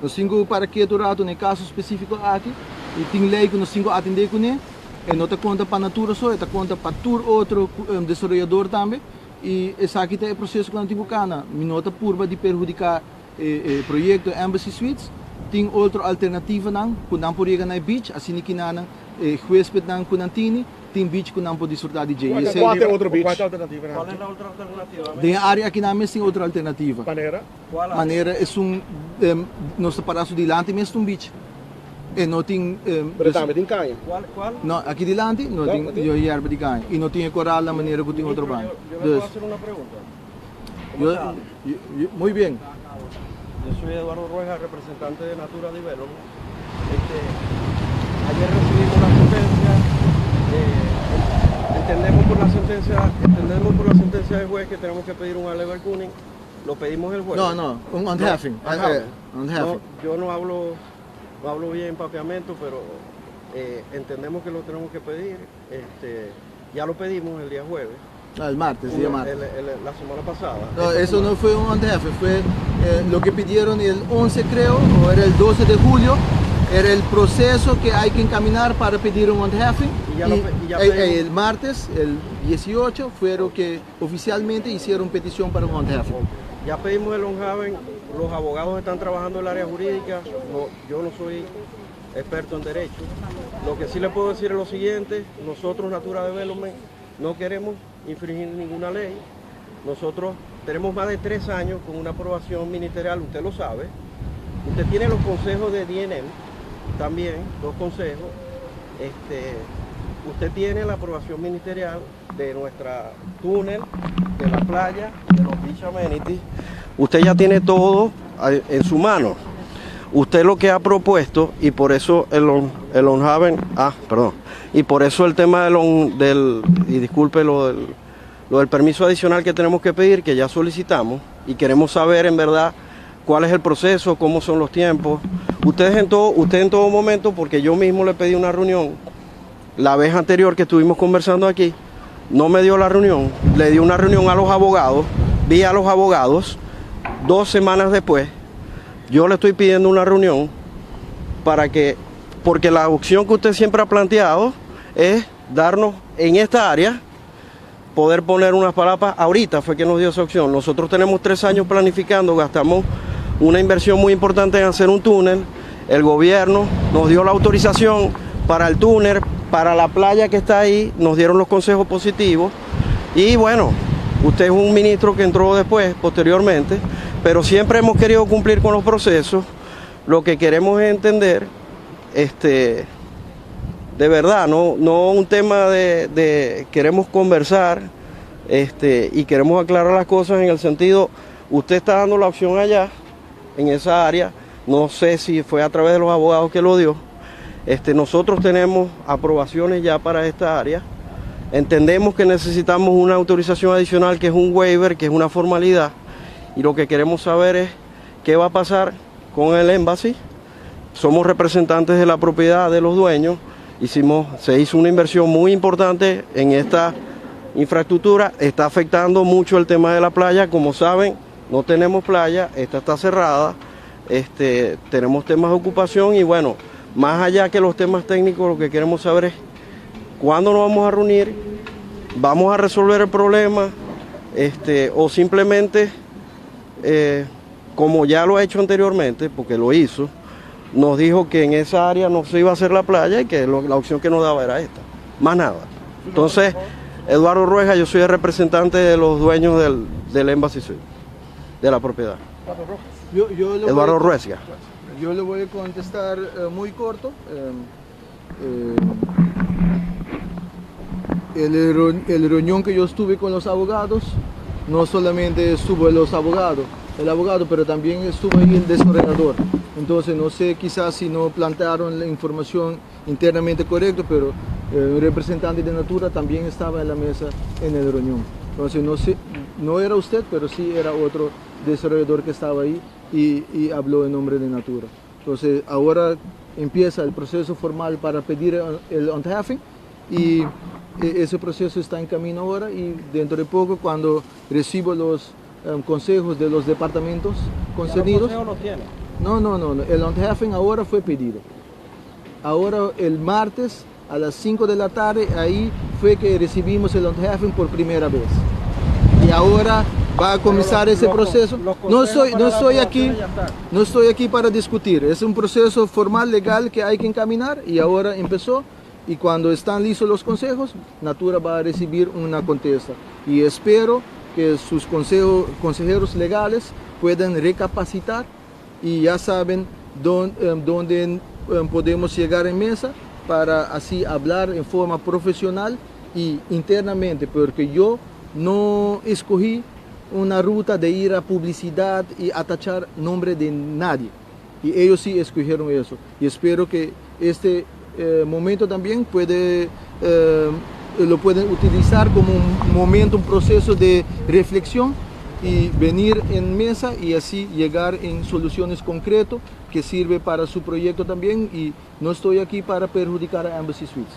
Nós cinco para que rato no caso específico aqui e tem lei que nós cinco atender com ele e não está conta para a natura só, está conta para todo outro desenvolvedor também e esse aqui é o processo que nós temos cana, minota purba de perjudicar o projeto Embassy Suites, tem outra alternativa não, quando não por ir na beach, assim que não huésped não kunantini, tem beach que não pode desfrutar de jay. Qual é outro beach? Qual é a outra alternativa? Tem área aqui na mesa tem outra alternativa. Maneira? Maneira é nosso paraço de lante mesmo um beach. E não tem Tem canha. Qual? não, aqui de lante não tem erva de canha e não tem coral da maneira que tem outro banco. Yo me puedo hacer una pregunta. ¿Cómo está? Muy bien. Yo soy Eduardo Rueja, representante de Natura Development. Ayer recibimos la sentencia, entendemos por la sentencia del juez que tenemos que pedir un level cunning, lo pedimos el juez. No, un unhaving. No, yo no hablo bien papiamento, pero entendemos que lo tenemos que pedir. Ya lo pedimos el día jueves. El martes, día martes. La semana pasada. No, eso no fue un unhaving, fue lo que pidieron el 11 creo, o era el 12 de julio. Era el proceso que hay que encaminar para pedir un unhaving. El martes, el 18, fueron que oficialmente hicieron petición para un unhaving. Ya pedimos el unhaving, los abogados están trabajando en el área jurídica, yo no soy experto en derecho. Lo que sí les puedo decir es lo siguiente, nosotros Natura Development no queremos infringir ninguna ley. Nosotros tenemos más de 3 años con una aprobación ministerial, usted lo sabe. Usted tiene los consejos de DNM, también, 2 consejos. Usted tiene la aprobación ministerial de nuestra túnel, de la playa, de los beach amenities. Usted ya tiene todo en su mano. Usted lo que ha propuesto, y por eso el unhaving, y por eso el tema y disculpe lo del permiso adicional que tenemos que pedir, que ya solicitamos, y queremos saber en verdad cuál es el proceso, cómo son los tiempos. Usted en todo momento, porque yo mismo le pedí una reunión, la vez anterior que estuvimos conversando aquí, no me dio la reunión, le di una reunión a los abogados, vi a los abogados, 2 semanas después, yo le estoy pidiendo una reunión porque la opción que usted siempre ha planteado es darnos en esta área, poder poner unas palapas, ahorita fue que nos dio esa opción. Nosotros tenemos 3 años planificando, gastamos una inversión muy importante en hacer un túnel, el gobierno nos dio la autorización para el túnel, para la playa que está ahí, nos dieron los consejos positivos y bueno, usted es un ministro que entró después, posteriormente, pero siempre hemos querido cumplir con los procesos. Lo que queremos es entender, de verdad, no un tema de queremos conversar, y queremos aclarar las cosas en el sentido, usted está dando la opción allá, en esa área, no sé si fue a través de los abogados que lo dio. Nosotros tenemos aprobaciones ya para esta área, entendemos que necesitamos una autorización adicional que es un waiver, que es una formalidad, y lo que queremos saber es qué va a pasar con el Embassy. Somos representantes de la propiedad de los dueños, se hizo una inversión muy importante en esta infraestructura, está afectando mucho el tema de la playa, como saben, no tenemos playa, esta está cerrada, tenemos temas de ocupación y bueno, más allá que los temas técnicos, lo que queremos saber es cuándo nos vamos a reunir, vamos a resolver el problema, o simplemente, como ya lo ha hecho anteriormente, porque lo hizo, nos dijo que en esa área no se iba a hacer la playa y que la opción que nos daba era esta, más nada. Entonces, Eduardo Rueja, yo soy el representante de los dueños del Embassy Suites, de la propiedad. Eduardo Ruesia. Yo le voy a contestar muy corto. El reunión que yo estuve con los abogados, no solamente estuvo el abogado, pero también estuvo ahí el desarrollador. Entonces no sé quizás si no plantearon la información internamente correcta, pero el representante de Natura también estaba en la mesa en el reunión. Entonces no sé, no era usted, pero sí era otro desarrollador que estaba ahí y habló en nombre de Natura. Entonces ahora empieza el proceso formal para pedir el unhaving y ese proceso está en camino ahora y dentro de poco cuando recibo los consejos de los departamentos concernidos. ¿Ya los consejos los tiene? No. El Onthafen ahora fue pedido. Ahora el martes a las 5 de la tarde, ahí fue que recibimos el Onthafen por primera vez. Y ahora va a comenzar ese proceso. No estoy aquí para discutir. Es un proceso formal, legal que hay que encaminar y ahora empezó. Y cuando están listos los consejos, Natura va a recibir una contesta. Y espero que sus consejeros legales puedan recapacitar y ya saben dónde podemos llegar en mesa para así hablar en forma profesional y internamente, porque yo no escogí una ruta de ir a publicidad y atachar nombre de nadie. Y ellos sí escogieron eso. Y espero que este momento también lo pueden utilizar como un momento, un proceso de reflexión y venir en mesa y así llegar en soluciones concretas que sirve para su proyecto también. Y no estoy aquí para perjudicar a Embassy Suites.